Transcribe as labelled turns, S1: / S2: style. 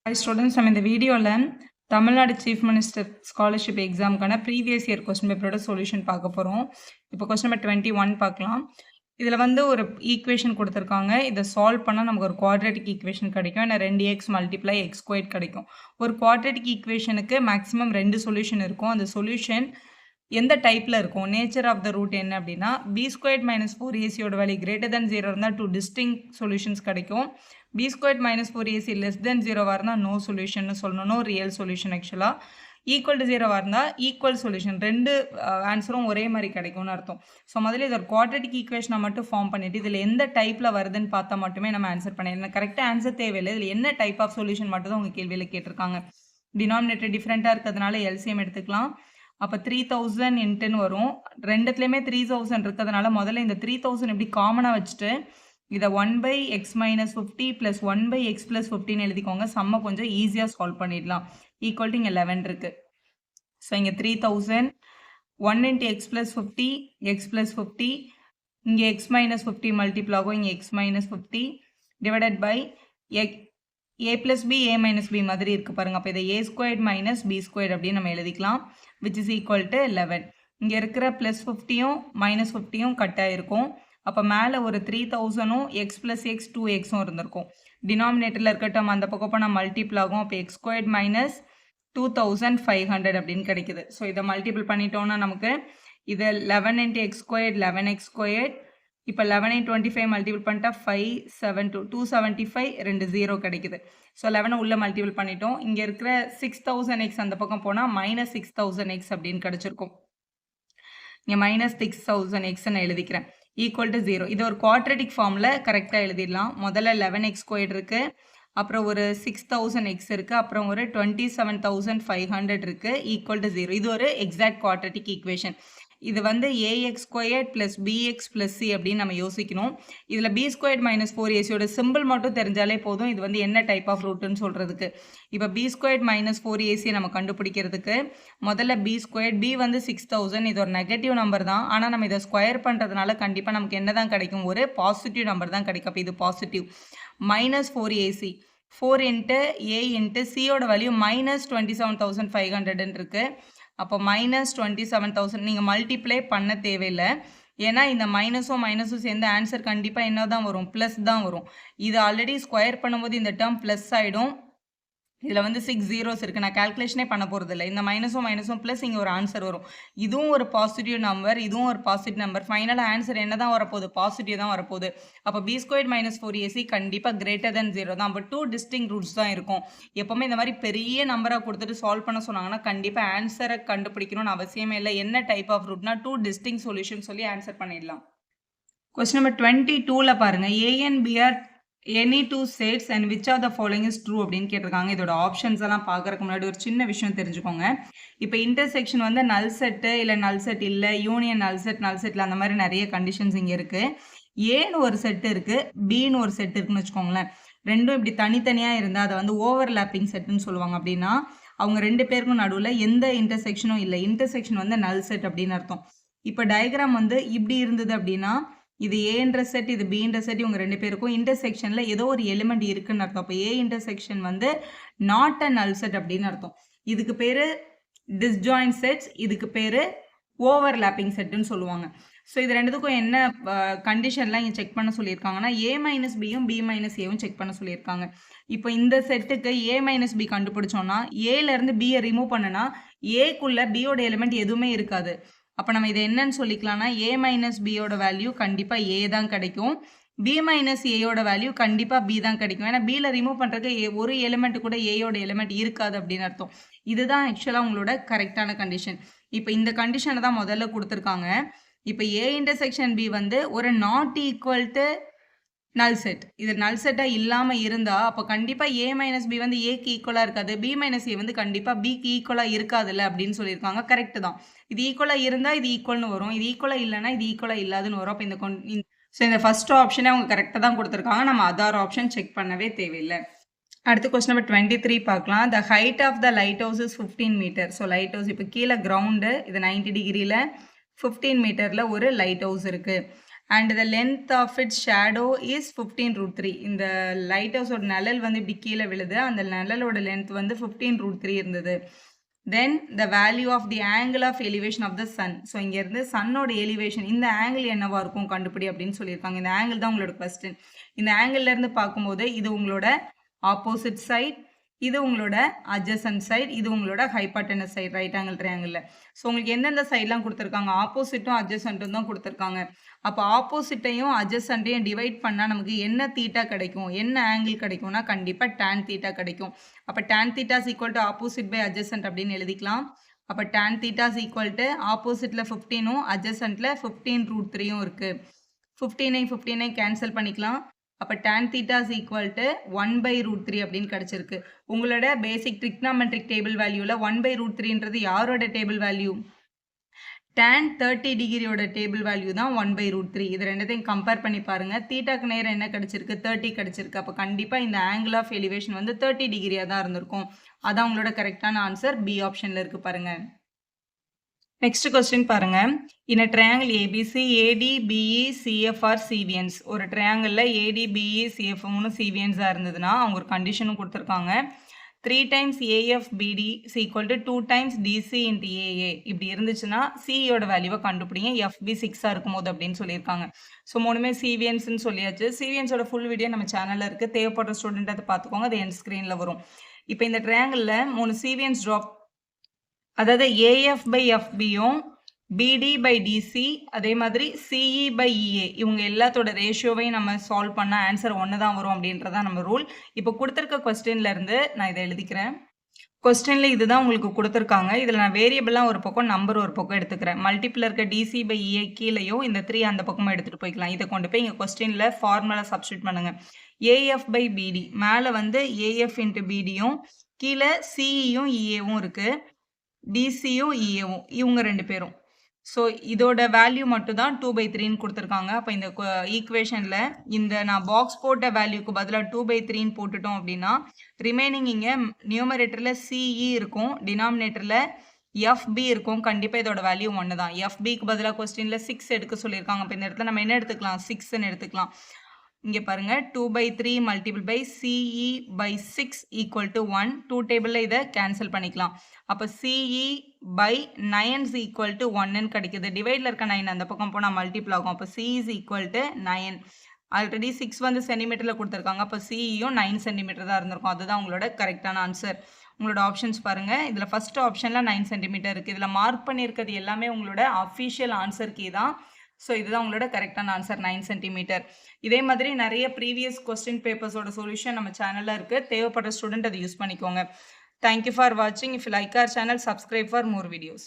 S1: Hi students, நம்ம இந்த வீடியோல தமிழ்நாடு சீஃப் மினிஸ்டர் ஸ்காலர்ஷிப் எக்ஸாமுக்கான ப்ரீவியஸ் இயர் கொஸ்டின் பேப்பரோட சொல்யூஷன் பார்க்க போகிறோம். இப்போ கொஸ்டின் நம்பர் 21 பார்க்கலாம். இதில் வந்து ஒரு ஈக்குவேஷன் கொடுத்துருக்காங்க. இதை சால்வ் பண்ணால் நமக்கு ஒரு குவாட்ரேட்டிக் ஈக்குவேஷன் கிடைக்கும். ஏன்னா 2x மல்டிப்ளை எக்ஸ் ஸ்கொயர் கிடைக்கும். ஒரு குவாட்ரேட்டிக் ஈக்குவேஷனுக்கு மேக்ஸிமம் 2 சொல்யூஷன் இருக்கும். அந்த சொல்யூஷன் எந்த டைப்பில் இருக்கும்? நேச்சர் ஆஃப் த ரூட் என்ன அப்படின்னா b squared minus 4ac value greater than 0 இருந்தால் 2 டிஸ்டிங் சொல்யூஷன்ஸ் கிடைக்கும். b squared minus 4ac less than 0 இருந்தால் நோ சொல்யூஷன் சொல்லணும், நோ ரியல் சொல்யூஷன். ஆக்சுவலாக ஈக்குவல் டு 0 இருந்தால் ஈக்குவல் சொல்யூஷன், ரெண்டு ஆன்சரும் ஒரே மாதிரி கிடைக்கும்னு அர்த்தம். ஸோ முதல்ல இது ஒரு குவாட்ரேட்டிக் ஈக்குவேஷனை மட்டும் ஃபார்ம் பண்ணிவிட்டு இதில் எந்த டைப்பில் வருதுன்னு பார்த்தா மட்டுமே நம்ம ஆன்சர் பண்ணிடலாம். கரெக்டாக ஆன்சர் தேவையில்லை. இதில் என்ன டைப் ஆஃப் சொல்யூஷன் மட்டும் தான் உங்கள் கேள்வியில் கேட்டிருக்காங்க. டினாமினேட்டர் டிஃப்ரெண்ட்டாக இருக்கிறதுனால எல்சிஎம் எடுத்துக்கலாம். அப்போ 3000 இன்ட்டுன்னு வரும். ரெண்டுத்துலேயுமே 3000 இருக்கிறதுனால முதல்ல இந்த 3000 எப்படி காமனாக வச்சுட்டு இதை 1/x - 50 + 1/x + 15 எழுதிக்கோங்க. சம்மை கொஞ்சம் ஈஸியாக சால்வ் பண்ணிடலாம். ஈக்குவல் டு இங்கே 11 இருக்குது. ஸோ இங்கே 3000 1 × x + 50 x + 50 இங்கே x - 50 மல்டிபிள் ஆகும். இங்கே x - 50 divided by a + b a - b மாதிரி இருக்குது பாருங்கள். அப்போ இதை a² - b² அப்படின்னு நம்ம எழுதிக்கலாம். which is equal to 11. இங்கே இருக்கிற +50யும் -50யும் கட் ஆகிருக்கும். அப்போ மேலே ஒரு 3000ம் x + x 2xம் இருந்திருக்கும். டினாமினேட்டரில் இருக்கட்டும், அந்த பக்கம் போனால் மல்டிபிள் ஆகும். அப்போ x² - 2500 அப்படின்னு கிடைக்குது. ஸோ இதை மல்டிபிள் பண்ணிட்டோம்னா நமக்கு இது 11 × x² 11x². இப்போ 11 × 25 மல்டிபிள் பண்ணிட்டா 572 275 2 0 கிடைக்குது. ஸோ 11 உள்ள மல்டிபிள் பண்ணிட்டோம். இங்கே இருக்கிற 6000x அந்த பக்கம் போனால் -6000x அப்படின்னு கிடச்சிருக்கும். இங்கே -6000xன்னு எழுதிக்கிறேன். Equal to 0. இது ஒரு குவாட்ரேட்டிக் ஃபார்மில் கரெக்டாக எழுதிடலாம். முதல்ல 11x² இருக்குது, அப்புறம் ஒரு 6000x இருக்குது, அப்புறம் ஒரு 27500 இருக்குது, ஈக்குவல் டு 0. இது ஒரு எக்ஸாக்ட் குவாட்ரேட்டிக் ஈக்குவேஷன். இது வந்து ax² + bx + c அப்படின்னு நம்ம யோசிக்கணும். இதில் b² - 4ac சிம்பிள் மட்டும் தெரிஞ்சாலே போதும் இது வந்து என்ன டைப் ஆஃப் ரூட்டுன்னு சொல்கிறதுக்கு. இப்போ b² - 4ac நம்ம கண்டுபிடிக்கிறதுக்கு முதல்ல b², b வந்து 6000, இது ஒரு நெகட்டிவ் நம்பர் தான். ஆனால் நம்ம இதை ஸ்கொயர் பண்ணுறதுனால கண்டிப்பாக நமக்கு என்ன தான் கிடைக்கும்? ஒரு பாசிட்டிவ் நம்பர் தான் கிடைக்கும். அப்போ இது positive. -4ac 4 × a × c value -27500 இருக்குது. அப்போ -27000 நீங்கள் மல்டிப்ளை பண்ண தேவையில்லை. ஏன்னா இந்த மைனஸும் சேர்ந்த ஆன்சர் கண்டிப்பாக என்ன தான் வரும்? ப்ளஸ் தான் வரும். இது ஆல்ரெடி ஸ்கொயர் பண்ணும்போது இந்த டேர்ம் ப்ளஸ் ஆகிடும். இதில் வந்து 6 zeros இருக்குது. நான் கால்குலேஷனே பண்ண போகிறது இல்லை. இந்த மைனஸும் ப்ளஸ் இங்கே ஒரு ஆன்சர் வரும். இதுவும் ஒரு பாசிட்டிவ் நம்பர், இதுவும் ஒரு பாசிட்டிவ் நம்பர். ஃபைனலாக ஆன்சர் என்ன தான் வரப்போகுது? பாசிட்டிவ் தான் வரப்போகுது. அப்போ b² - 4ac கண்டிப்பாக கிரேட்டர் தென் 0 தான். அப்போ 2 டிஸ்டிங் ரூட்ஸ் தான் இருக்கும். எப்போவுமே இந்த மாதிரி பெரிய நம்பராக கொடுத்துட்டு சால்வ் பண்ண சொன்னாங்கன்னா கண்டிப்பாக ஆன்சரை கண்டுபிடிக்கணும்னு அவசியமே இல்லை. என்ன டைப் ஆஃப் ரூட்னா 2 டிஸ்டிங் சொல்யூஷன் சொல்லி ஆன்சர் பண்ணிடலாம். கொஸ்டின் நம்பர் 22ல் பாருங்கள். a and b are any two sets and which of the following is true அப்படின்னு கேட்டிருக்காங்க. இதோட ஆப்ஷன்ஸ் எல்லாம் பார்க்கறதுக்கு முன்னாடி ஒரு சின்ன விஷயம் தெரிஞ்சுக்கோங்க. இப்போ இன்டர்செக்ஷன் வந்து நல் செட்டு இல்லை நல் செட் இல்லை, யூனியன் நல் செட்டில் அந்த மாதிரி நிறைய கண்டிஷன்ஸ் இங்கே இருக்குது. ஏன்னு ஒரு செட்டு இருக்குது, பின்னு ஒரு செட் இருக்குன்னு வச்சுக்கோங்களேன். ரெண்டும் இப்படி தனித்தனியாக இருந்தால் அதை வந்து ஓவர்லேப்பிங் செட்டுன்னு சொல்லுவாங்க. அப்படின்னா அவங்க ரெண்டு பேருக்கும் நடுவில் எந்த இன்டர்செக்ஷனும் இல்லை. இன்டர்செக்ஷன் வந்து நல் செட் அப்படின்னு அர்த்தம். இப்போ டயக்ராம் வந்து இப்படி இருந்தது அப்படின்னா இது ஏன்ற செட், இது பின்ற செட், இவங்க ரெண்டு பேருக்கும் இன்டர்செக்ஷனில் ஏதோ ஒரு எலிமெண்ட் இருக்குன்னு அர்த்தம். அப்போ ஏ இன்டர்செக்ஷன் வந்து நாட் அ நல் செட் அப்படின்னு அர்த்தம். இதுக்கு பேர் டிஸ்ஜாயின்ட் செட்ஸ், இதுக்கு பேர் ஓவர்லேப்பிங் செட்டுன்னு சொல்லுவாங்க. ஸோ இது ரெண்டுத்துக்கும் என்ன கண்டிஷன்லாம் இங்கே செக் பண்ண சொல்லியிருக்காங்கன்னா a - bயும் b - aவும் செக் பண்ண சொல்லியிருக்காங்க. இப்போ இந்த செட்டுக்கு a - b கண்டுபிடிச்சோன்னா ஏலேருந்து பியை ரிமூவ் பண்ணனா ஏக்குள்ளே பியோட எலிமெண்ட் எதுவுமே இருக்காது. அப்போ நம்ம இதை என்னன்னு சொல்லிக்கலாம்னா a - bயோட வேல்யூ கண்டிப்பாக a தான் கிடைக்கும், b - aயோட வேல்யூ கண்டிப்பாக b தான் கிடைக்கும். ஏன்னா பியில் ரிமூவ் பண்ணுறதுக்கு ஒரு எலிமெண்ட் கூட ஏயோட எலிமெண்ட் இருக்காது அப்படின்னு அர்த்தம். இதுதான் ஆக்சுவலாக உங்களோட கரெக்டான கண்டிஷன். இப்போ இந்த கண்டிஷனை தான் முதல்ல கொடுத்துருக்காங்க. இப்போ a இன்டர்செக்ஷன் b வந்து ஒரு நாட் ஈக்குவல் டு நல் செட். இது நல் செட்டாக இல்லாமல் இருந்தால் அப்போ கண்டிப்பாக a - b வந்து ஏக்கு ஈக்குவலாக இருக்காது, b - a வந்து கண்டிப்பாக பிக்கு ஈக்குவலாக இருக்காதுல்ல அப்படின்னு சொல்லியிருக்காங்க. கரெக்டு தான். இது ஈக்குவலாக இருந்தால் இது ஈக்குவல்னு வரும், இது ஈக்குவலாக இல்லைன்னா இது ஈக்குவலாக இல்லாதுன்னு வரும். அப்போ இந்த ஃபர்ஸ்ட் ஆப்ஷனே அவங்க கரெக்டாக தான் கொடுத்துருக்காங்க. நம்ம அதர் ஆப்ஷன் செக் பண்ணவே தேவையில்லை. அடுத்த கொஸ்டின் நம்பர் 23 பார்க்கலாம். The height of the light house is 15 metre. So light house இப்போ கீழே கிரவுண்டு, இது 90 டிகிரியில் 15 மீட்டரில் ஒரு லைட் ஹவுஸ் இருக்குது. And the length of its shadow is 15√3. இந்த லைட் ஹவுஸோட நிழல் வந்து இப்படி கீழே விழுது, அந்த நிழலோட லென்த் வந்து 15√3 இருந்தது. Then the value of the angle of elevation of the sun. So இங்கேருந்து சன்னோட எலிவேஷன் இந்த ஆங்கிள் என்னவா இருக்கும் கண்டுபிடி அப்படின்னு சொல்லியிருக்காங்க. இந்த ஆங்கிள் தான் உங்களோட கொஸ்டின். இந்த ஆங்கிள்லேருந்து பார்க்கும்போது இது உங்களோட ஆப்போசிட் சைட், இது உங்களோட அட்ஜசன்ட் சைட், இது உங்களோட ஹைபாட்டனஸ் சைட் ரைட் ஆங்கிள் ட்ரையாங்கிளில். ஸோ உங்களுக்கு எந்தெந்த சைட்லாம் கொடுத்துருக்காங்க, ஆப்போசிட்டும் அட்ஜசன்ட்டும் தான் கொடுத்துருக்காங்க. அப்போ ஆப்போசிட்டையும் அட்ஜசன்ட்டையும் டிவைட் பண்ணால் நமக்கு என்ன தீட்டா கிடைக்கும், என்ன ஆங்கிள் கிடைக்கும்னா கண்டிப்பாக டேன் தீட்டா கிடைக்கும். அப்போ tan theta is equal to opposite by adjacent அப்படின்னு எழுதிக்கலாம். அப்போ tan theta is equal to ஆப்போசிட்டில் 15ம் அட்ஜசன்ட்டில் 15√3யும் இருக்குது. 15ஐ கேன்சல் பண்ணிக்கலாம். அப்போ tan theta is equal to 1/√3 அப்படின்னு கிடச்சிருக்கு. உங்களோட பேசிக் ட்ரிக்னாமெட்ரிக் டேபிள் வேல்யூவில் 1/√3ன்றது யாரோட டேபிள் வேல்யூ, tan 30 டிகிரியோட டேபிள் வேல்யூ தான் 1/√3. இது ரெண்டத்தையும் கம்பேர் பண்ணி பாருங்கள். தீட்டாக்கு நேரம் என்ன கிடச்சிருக்கு, 30 கிடச்சிருக்கு. அப்போ கண்டிப்பாக இந்த ஆங்கிள் ஆஃப் எலிவேஷன் வந்து 30 டிகிரியாக தான் இருந்திருக்கும். அதான் உங்களோட கரெக்டான ஆன்சர், பி ஆப்ஷனில் இருக்குது பாருங்கள். நெக்ஸ்ட் கொஸ்டின் பாருங்க. In triangle ABC AD BE CF are cevians. ஒரு ட்ரையாங்கிளில் ஏடி பிஇ சிஎஃப் 3 சிவிஎன்ஸாக இருந்ததுன்னா அவங்க ஒரு கண்டிஷனும் கொடுத்துருக்காங்க. 3 times AFBD is equal to 2 times DC into AA. இப்படி இருந்துச்சுன்னா சியோட வேல்யூவை கண்டுபிடிங்க, FB 6 இருக்கும்போது அப்படின்னு சொல்லியிருக்காங்க. ஸோ மூணுமே சிவிஎன்ஸ்ன்னு சொல்லியாச்சு. சிவிஎன்ஸோட ஃபுல் வீடியோ நம்ம சேனலில் இருக்குது, தேவைப்படுற ஸ்டூடெண்ட் அதை பார்த்துக்கோங்க, அது என் ஸ்க்ரீனில் வரும். இப்போ இந்த ட்ரையாங்கிளில் 3 சிவிஎன்ஸ் ட்ராப், அதாவது AF by FBயும் BD by DC அதே மாதிரி CE by EA இவங்க எல்லாத்தோட ரேஷியோவையும் நம்ம சால்வ் பண்ணால் ஆன்சர் 1 தான் வரும் அப்படின்றதான் நம்ம ரூல். இப்போ கொடுத்துருக்க கொஸ்டின்லேருந்து நான் இதை எழுதிக்கிறேன். கொஸ்டினில் இதுதான் உங்களுக்கு கொடுத்துருக்காங்க. இதில் நான் வேரியபிளாக ஒரு பக்கம் நம்பர் ஒரு பக்கம் எடுத்துக்கிறேன். மல்டிப்பிள் இருக்க DC by EA கீழேயும் இந்த 3 அந்த பக்கமும் எடுத்துகிட்டு போய்க்கலாம். இதை கொண்டு போய் இங்கே கொஸ்டினில் ஃபார்முலா சப்ஸ்டியூட் பண்ணுங்கள். AF by BD மேலே வந்து AF into BDயும் கீழே CEயும் EAவும் இருக்குது, டிசியும் இஏவும் இவங்க 2 பேரும். ஸோ இதோட வேல்யூ மட்டும் தான் 2/3ன்னு கொடுத்துருக்காங்க. அப்போ இந்த ஈக்குவேஷனில் இந்த நான் பாக்ஸ் போட்ட வேல்யூக்கு பதிலாக 2/3ன்னு போட்டுட்டோம் அப்படின்னா ரிமைனிங் இங்கே நியூமரேட்டரில் சிஇ இருக்கும், டினாமினேட்டரில் எஃப்பி இருக்கும். கண்டிப்பாக இதோட வேல்யூ 1 தான். எஃப்பிக்கு பதிலாக கொஸ்டினில் 6 எடுக்க சொல்லியிருக்காங்க. இப்போ இந்த இடத்துல நம்ம என்ன எடுத்துக்கலாம், 6ன்னு எடுத்துக்கலாம். இங்கே பாருங்கள், 2/3 multiple by CE by 6 equal to 1. 2 டேபிளில் இதை கேன்சல் பண்ணிக்கலாம். அப்போ CE by 9 is equal to 1ன்னு கிடைக்குது. டிவைடில் இருக்க 9 அந்த பக்கம் போனால் மல்டிபிள் ஆகும். அப்போ C is equal to 9. Already 6 வந்து சென்டிமீட்டரில் கொடுத்துருக்காங்க. அப்போ சிஇயும் 9 சென்டிமீட்டர் தான் இருந்திருக்கும். அதுதான் உங்களோட கரெக்டான ஆன்சர். உங்களோட ஆப்ஷன்ஸ் பாருங்கள். இதில் ஃபஸ்ட் ஆப்ஷனில் 9 சென்டிமீட்டர் இருக்குது. இதில் மார்க் பண்ணியிருக்கிறது எல்லாமே உங்களோட அஃபிஷியல் ஆன்சர் கீ தான். ஸோ இதுதான் உங்களோட கரெக்டான ஆன்சர், 9 சென்டிமீட்டர். இதே மாதிரி நிறைய ப்ரீவியஸ் கொஸ்டின் பேப்பர்ஸோட சொல்யூஷன் நம்ம சேனலில் இருக்குது, தேவைப்படுற ஸ்டூடெண்ட் அதை யூஸ் பண்ணிக்கோங்க. தேங்க்யூ ஃபார் வாட்சிங். If you like our channel, subscribe for more videos.